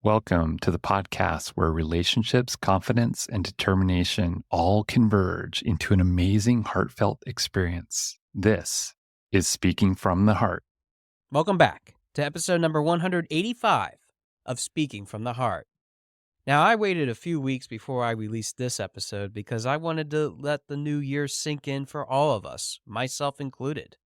Welcome to the podcast where relationships, confidence, and determination all converge into an amazing, heartfelt experience. This is Speaking from the Heart. Welcome back to episode number 185 of Speaking from the Heart. Now, I waited a few weeks before I released this episode because I wanted to let the new year sink in for all of us, myself included.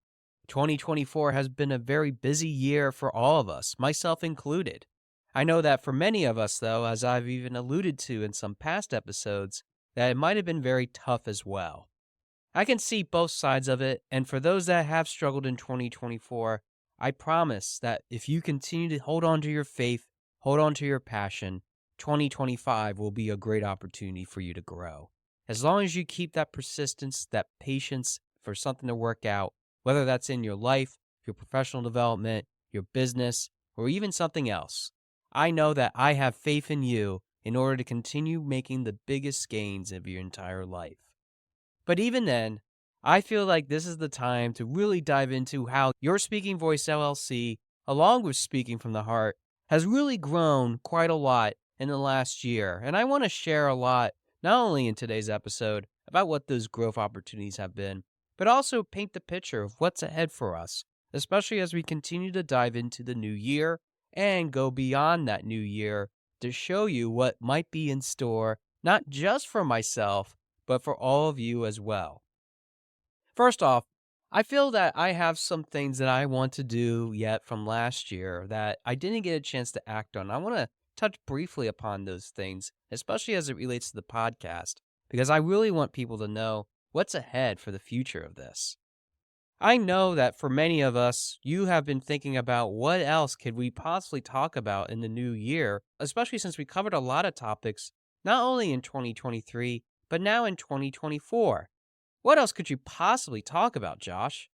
2024 has been a very busy year for all of us, myself included. I know that for many of us, though, as I've even alluded to in some past episodes, that it might have been very tough as well. I can see both sides of it, and for those that have struggled in 2024, I promise that if you continue to hold on to your faith, hold on to your passion, 2025 will be a great opportunity for you to grow. As long as you keep that persistence, that patience for something to work out, whether that's in your life, your professional development, your business, or even something else, I know that I have faith in you in order to continue making the biggest gains of your entire life. But even then, I feel like this is the time to really dive into how Your Speaking Voice LLC, along with Speaking from the Heart, has really grown quite a lot in the last year. And I want to share a lot, not only in today's episode, about what those growth opportunities have been, but also paint the picture of what's ahead for us, especially as we continue to dive into the new year and go beyond that new year to show you what might be in store, not just for myself, but for all of you as well. First off, I feel that I have some things that I want to do yet from last year that I didn't get a chance to act on. I want to touch briefly upon those things, especially as it relates to the podcast, because I really want people to know what's ahead for the future of this. I know that for many of us, you have been thinking about what else could we possibly talk about in the new year, especially since we covered a lot of topics, not only in 2023, but now in 2024. What else could you possibly talk about, Josh?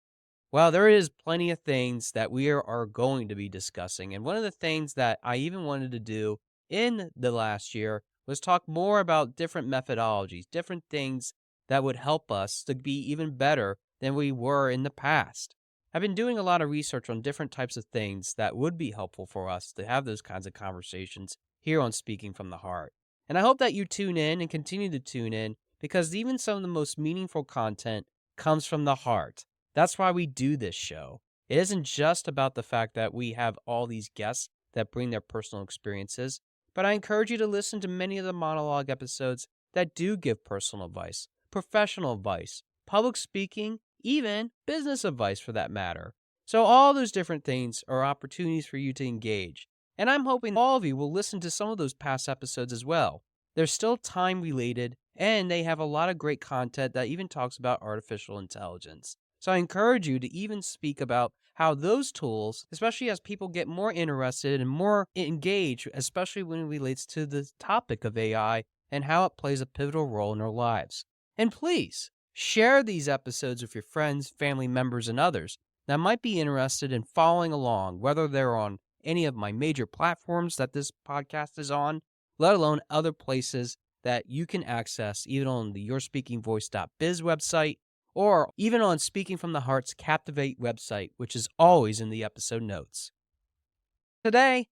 Well, there is plenty of things that we are going to be discussing. And one of the things that I even wanted to do in the last year was talk more about different methodologies, different things that would help us to be even better than we were in the past. I've been doing a lot of research on different types of things that would be helpful for us to have those kinds of conversations here on Speaking from the Heart. And I hope that you tune in and continue to tune in, because even some of the most meaningful content comes from the heart. That's why we do this show. It isn't just about the fact that we have all these guests that bring their personal experiences, but I encourage you to listen to many of the monologue episodes that do give personal advice, professional advice, public speaking, even business advice for that matter. So all those different things are opportunities for you to engage. And I'm hoping all of you will listen to some of those past episodes as well. They're still time related, and they have a lot of great content that even talks about artificial intelligence. So I encourage you to even speak about how those tools, especially as people get more interested and more engaged, especially when it relates to the topic of AI and how it plays a pivotal role in our lives. And please, share these episodes with your friends, family members, and others that might be interested in following along, whether they're on any of my major platforms that this podcast is on, let alone other places that you can access, even on the yourspeakingvoice.biz website, or even on Speaking from the Heart's Captivate website, which is always in the episode notes. Today,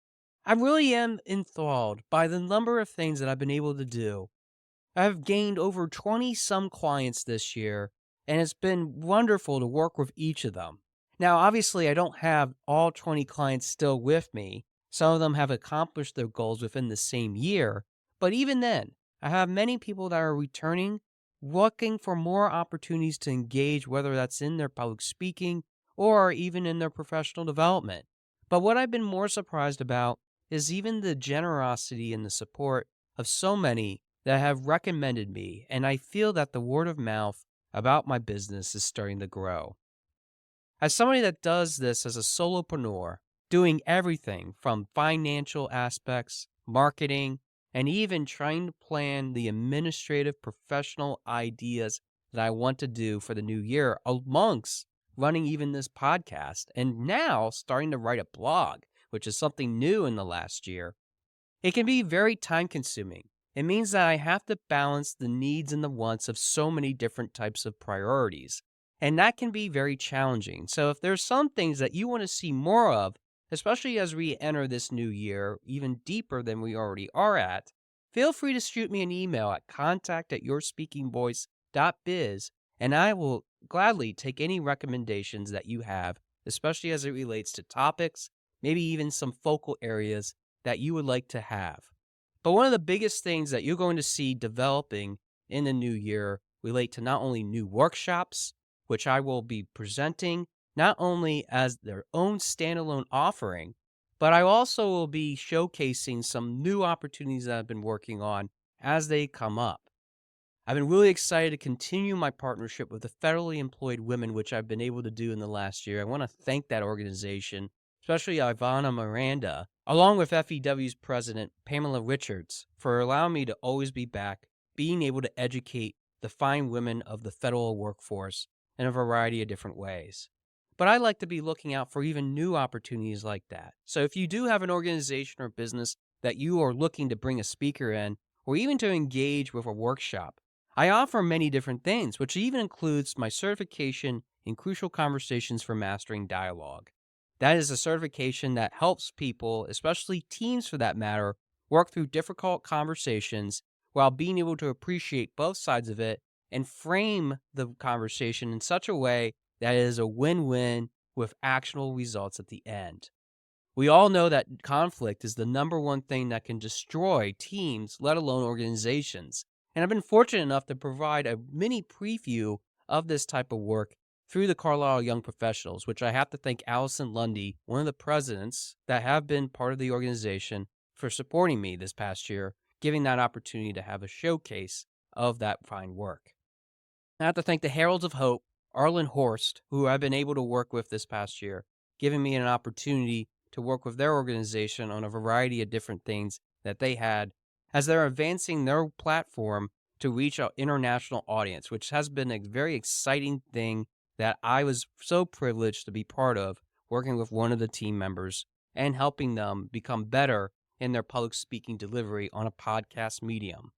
I really am enthralled by the number of things that I've been able to do. I've gained over 20-some clients this year, and it's been wonderful to work with each of them. Now, obviously, I don't have all 20 clients still with me. Some of them have accomplished their goals within the same year, but even then, I have many people that are returning, looking for more opportunities to engage, whether that's in their public speaking or even in their professional development. But what I've been more surprised about is even the generosity and the support of so many that have recommended me, and I feel that the word of mouth about my business is starting to grow. As somebody that does this as a solopreneur, doing everything from financial aspects, marketing, and even trying to plan the administrative professional ideas that I want to do for the new year, amongst running even this podcast, and now starting to write a blog, which is something new in the last year, it can be very time consuming. It means that I have to balance the needs and the wants of so many different types of priorities. And that can be very challenging. So if there's some things that you want to see more of, especially as we enter this new year even deeper than we already are at, feel free to shoot me an email at contact@yourspeakingvoice.biz, and I will gladly take any recommendations that you have, especially as it relates to topics, maybe even some focal areas that you would like to have. But one of the biggest things that you're going to see developing in the new year relate to not only new workshops, which I will be presenting not only as their own standalone offering, but I also will be showcasing some new opportunities that I've been working on as they come up. I've been really excited to continue my partnership with the federally employed women, which I've been able to do in the last year. I want to thank that organization, especially Ivana Miranda, along with FEW's president, Pamela Richards, for allowing me to always be back, being able to educate the fine women of the federal workforce in a variety of different ways. But I like to be looking out for even new opportunities like that. So if you do have an organization or business that you are looking to bring a speaker in, or even to engage with a workshop, I offer many different things, which even includes my certification in Crucial Conversations for Mastering Dialogue. That is a certification that helps people, especially teams for that matter, work through difficult conversations while being able to appreciate both sides of it and frame the conversation in such a way that it is a win-win with actionable results at the end. We all know that conflict is the number one thing that can destroy teams, let alone organizations. And I've been fortunate enough to provide a mini preview of this type of work through the Carlisle Young Professionals, which I have to thank Allison Lundy, one of the presidents that have been part of the organization, for supporting me this past year, giving that opportunity to have a showcase of that fine work. I have to thank the Heralds of Hope, Arlen Horst, who I've been able to work with this past year, giving me an opportunity to work with their organization on a variety of different things that they had as they're advancing their platform to reach an international audience, which has been a very exciting thing that I was so privileged to be part of, working with one of the team members and helping them become better in their public speaking delivery on a podcast medium.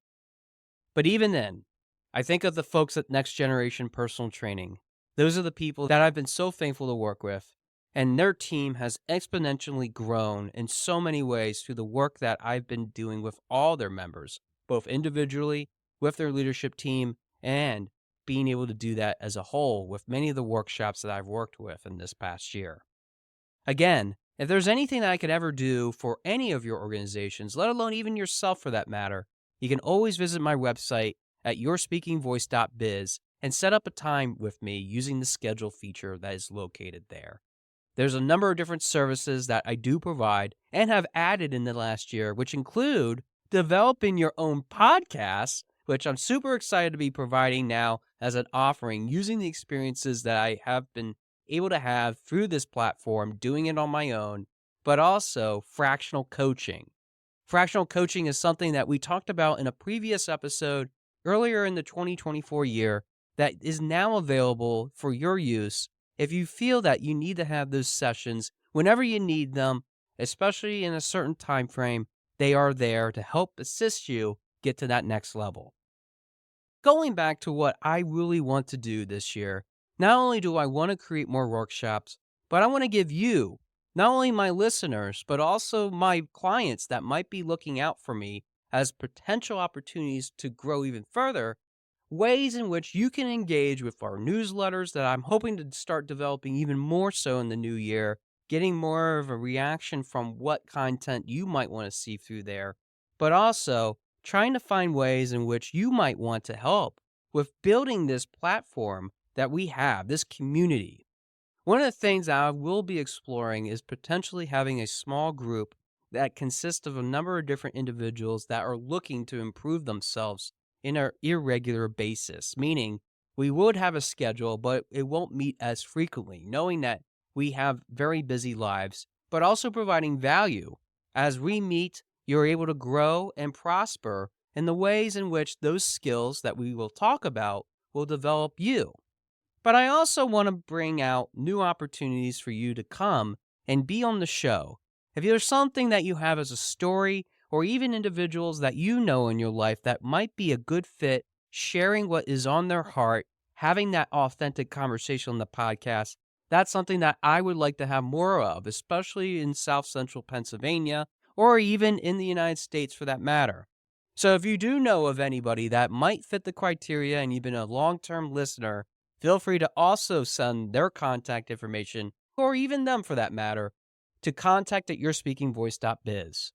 But even then, I think of the folks at Next Generation Personal Training. Those are the people that I've been so thankful to work with, and their team has exponentially grown in so many ways through the work that I've been doing with all their members, both individually, with their leadership team, and being able to do that as a whole with many of the workshops that I've worked with in this past year. Again, if there's anything that I could ever do for any of your organizations, let alone even yourself for that matter, you can always visit my website at yourspeakingvoice.biz and set up a time with me using the schedule feature that is located there. There's a number of different services that I do provide and have added in the last year, which include developing your own podcast, which I'm super excited to be providing now as an offering using the experiences that I have been able to have through this platform, doing it on my own, but also fractional coaching. Fractional coaching is something that we talked about in a previous episode earlier in the 2024 year that is now available for your use if you feel that you need to have those sessions whenever you need them, especially in a certain time frame. They are there to help assist you get to that next level. Going back to what I really want to do this year, not only do I want to create more workshops, but I want to give you, not only my listeners, but also my clients that might be looking out for me as potential opportunities to grow even further, ways in which you can engage with our newsletters that I'm hoping to start developing even more so in the new year, getting more of a reaction from what content you might want to see through there, but also trying to find ways in which you might want to help with building this platform that we have, this community. One of the things that I will be exploring is potentially having a small group that consists of a number of different individuals that are looking to improve themselves in an irregular basis, meaning we would have a schedule, but it won't meet as frequently, knowing that we have very busy lives, but also providing value. As we meet, you're able to grow and prosper in the ways in which those skills that we will talk about will develop you. But I also want to bring out new opportunities for you to come and be on the show. If there's something that you have as a story, or even individuals that you know in your life that might be a good fit, sharing what is on their heart, having that authentic conversation on the podcast, That's something that I would like to have more of, especially in South Central Pennsylvania or even in the United States for that matter. So if you do know of anybody that might fit the criteria and you've been a long-term listener, feel free to also send their contact information, or even them for that matter, to contact@yourspeakingvoice.biz.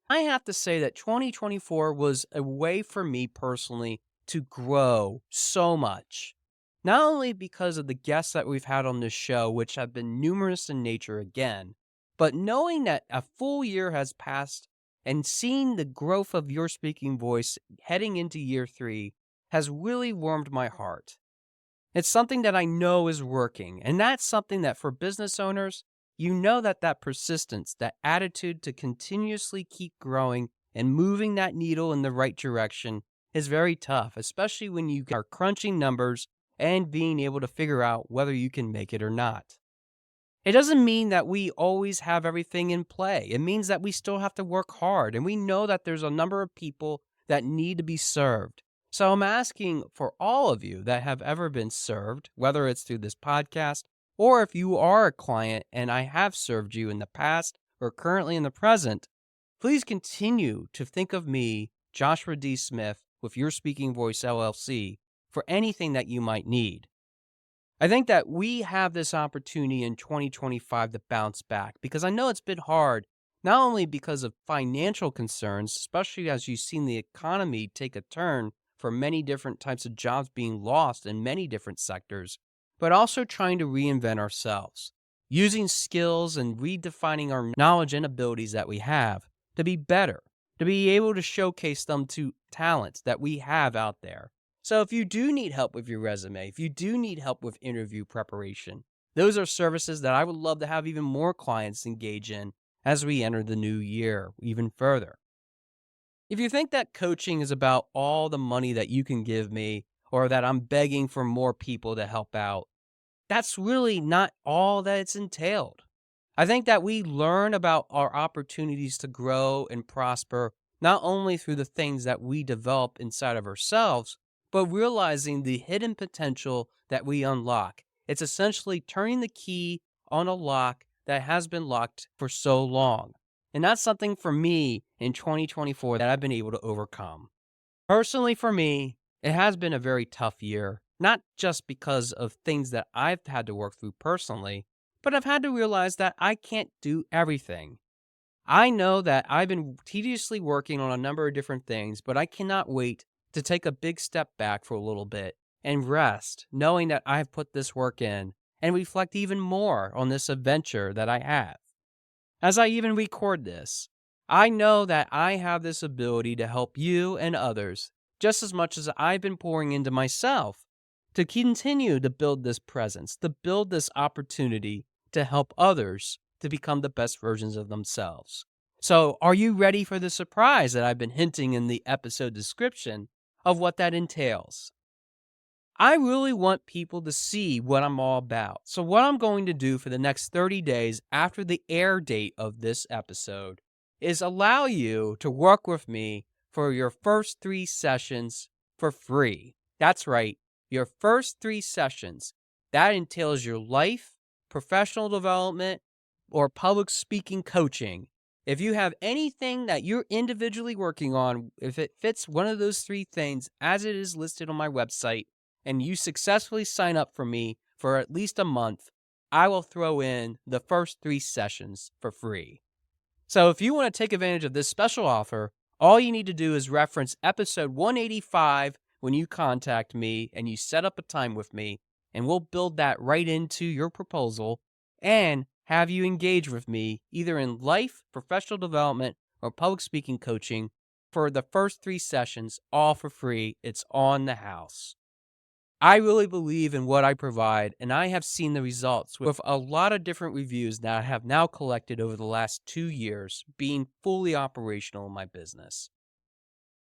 I have to say that 2024 was a way for me personally to grow so much. Not only because of the guests that we've had on this show, which have been numerous in nature again, but knowing that a full year has passed and seeing the growth of Your Speaking Voice heading into year 3 has really warmed my heart. It's something that I know is working, and that's something that for business owners, you know that persistence, that attitude to continuously keep growing and moving that needle in the right direction is very tough, especially when you are crunching numbers and being able to figure out whether you can make it or not. It doesn't mean that we always have everything in play. It means that we still have to work hard, and we know that there's a number of people that need to be served. So I'm asking for all of you that have ever been served, whether it's through this podcast or if you are a client and I have served you in the past or currently in the present, please continue to think of me, Joshua D. Smith, with Your Speaking Voice LLC, for anything that you might need. I think that we have this opportunity in 2025 to bounce back because I know it's been hard, not only because of financial concerns, especially as you've seen the economy take a turn for many different types of jobs being lost in many different sectors, but also trying to reinvent ourselves, using skills and redefining our knowledge and abilities that we have to be better, to be able to showcase them to talents that we have out there. So if you do need help with your resume, if you do need help with interview preparation, those are services that I would love to have even more clients engage in as we enter the new year even further. If you think that coaching is about all the money that you can give me or that I'm begging for more people to help out, that's really not all that it's entailed. I think that we learn about our opportunities to grow and prosper not only through the things that we develop inside of ourselves, but realizing the hidden potential that we unlock. It's essentially turning the key on a lock that has been locked for so long. And that's something for me in 2024 that I've been able to overcome. Personally, for me, it has been a very tough year, not just because of things that I've had to work through personally, but I've had to realize that I can't do everything. I know that I've been tediously working on a number of different things, but I cannot wait to take a big step back for a little bit and rest, knowing that I've put this work in and reflect even more on this adventure that I have. As I even record this, I know that I have this ability to help you and others just as much as I've been pouring into myself to continue to build this presence, to build this opportunity to help others to become the best versions of themselves. So, are you ready for the surprise that I've been hinting in the episode description of what that entails? I really want people to see what I'm all about. So, what I'm going to do for the next 30 days after the air date of this episode is allow you to work with me for your first 3 sessions for free. That's right, your first 3 sessions. That entails your life, professional development, or public speaking coaching. If you have anything that you're individually working on, if it fits one of those 3 things as it is listed on my website, and you successfully sign up for me for at least a month, I will throw in the first 3 sessions for free. So if you want to take advantage of this special offer, all you need to do is reference episode 185 when you contact me and you set up a time with me, and we'll build that right into your proposal and have you engage with me either in life, professional development, or public speaking coaching for the first 3 sessions, all for free. It's on the house. I really believe in what I provide, and I have seen the results with a lot of different reviews that I have now collected over the last 2 years being fully operational in my business.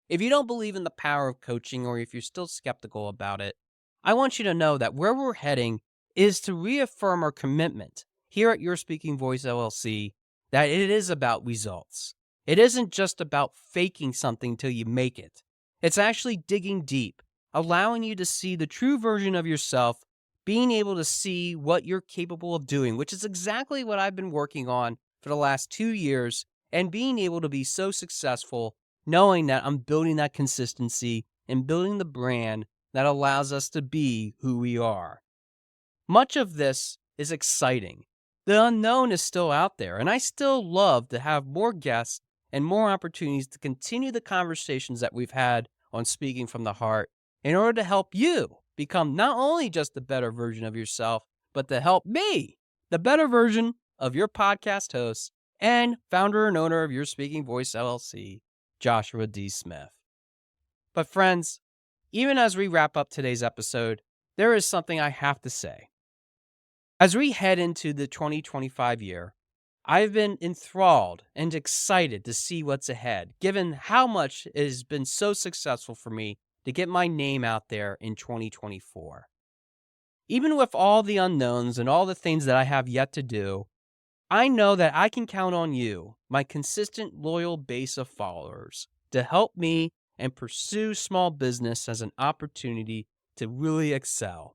If you don't believe in the power of coaching, or if you're still skeptical about it, I want you to know that where we're heading is to reaffirm our commitment here at Your Speaking Voice LLC that it is about results. It isn't just about faking something till you make it. It's actually digging deep, allowing you to see the true version of yourself being able to see what you're capable of doing, which is exactly what I've been working on for the last 2 years, and being able to be so successful knowing that I'm building that consistency and building the brand that allows us to be who we are. Much of this is exciting. The unknown is still out there, and I still love to have more guests and more opportunities to continue the conversations that we've had on Speaking from the Heart in order to help you become not only just the better version of yourself, but to help me, the better version of your podcast host and founder and owner of Your Speaking Voice LLC, Joshua D. Smith. But friends, even as we wrap up today's episode, there is something I have to say. As we head into the 2025 year, I've been enthralled and excited to see what's ahead, given how much it has been so successful for me to get my name out there in 2024. Even with all the unknowns and all the things that I have yet to do, I know that I can count on you, my consistent, loyal base of followers, to help me and pursue small business as an opportunity to really excel.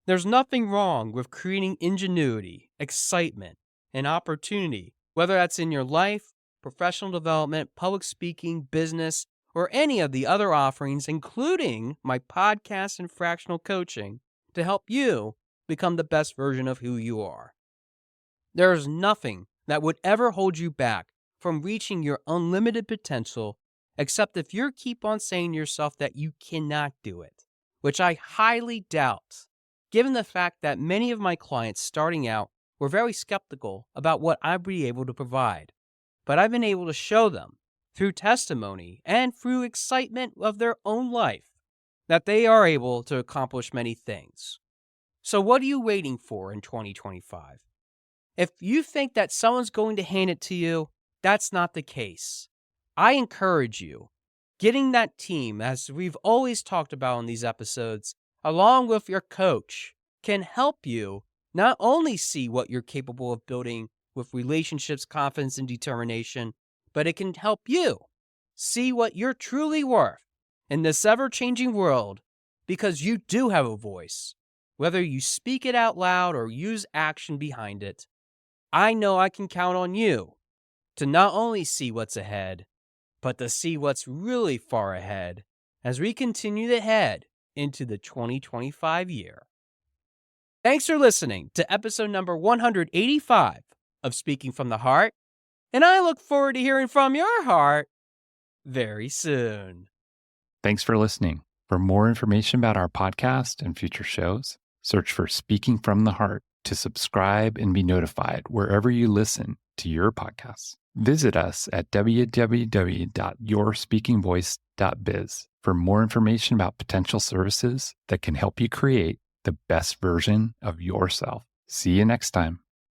There's nothing wrong with creating ingenuity, excitement, and opportunity, whether that's in your life, professional development, public speaking, business, or any of the other offerings, including my podcast and fractional coaching, to help you become the best version of who you are. There is nothing that would ever hold you back from reaching your unlimited potential, except if you keep on saying to yourself that you cannot do it, which I highly doubt, given the fact that many of my clients starting out were very skeptical about what I'd be able to provide. But I've been able to show them, through testimony and through excitement of their own life, that they are able to accomplish many things. So what are you waiting for in 2025? If you think that someone's going to hand it to you, that's not the case. I encourage you, getting that team, as we've always talked about in these episodes, along with your coach, can help you not only see what you're capable of building with relationships, confidence, and determination, but it can help you see what you're truly worth in this ever-changing world, because you do have a voice. Whether you speak it out loud or use action behind it, I know I can count on you to not only see what's ahead, but to see what's really far ahead as we continue to head into the 2025 year. Thanks for listening to episode number 185 of Speaking from the Heart, and I look forward to hearing from your heart very soon. Thanks for listening. For more information about our podcast and future shows, search for Speaking from the Heart to subscribe and be notified wherever you listen to your podcasts. Visit us at www.yourspeakingvoice.biz for more information about potential services that can help you create the best version of yourself. See you next time.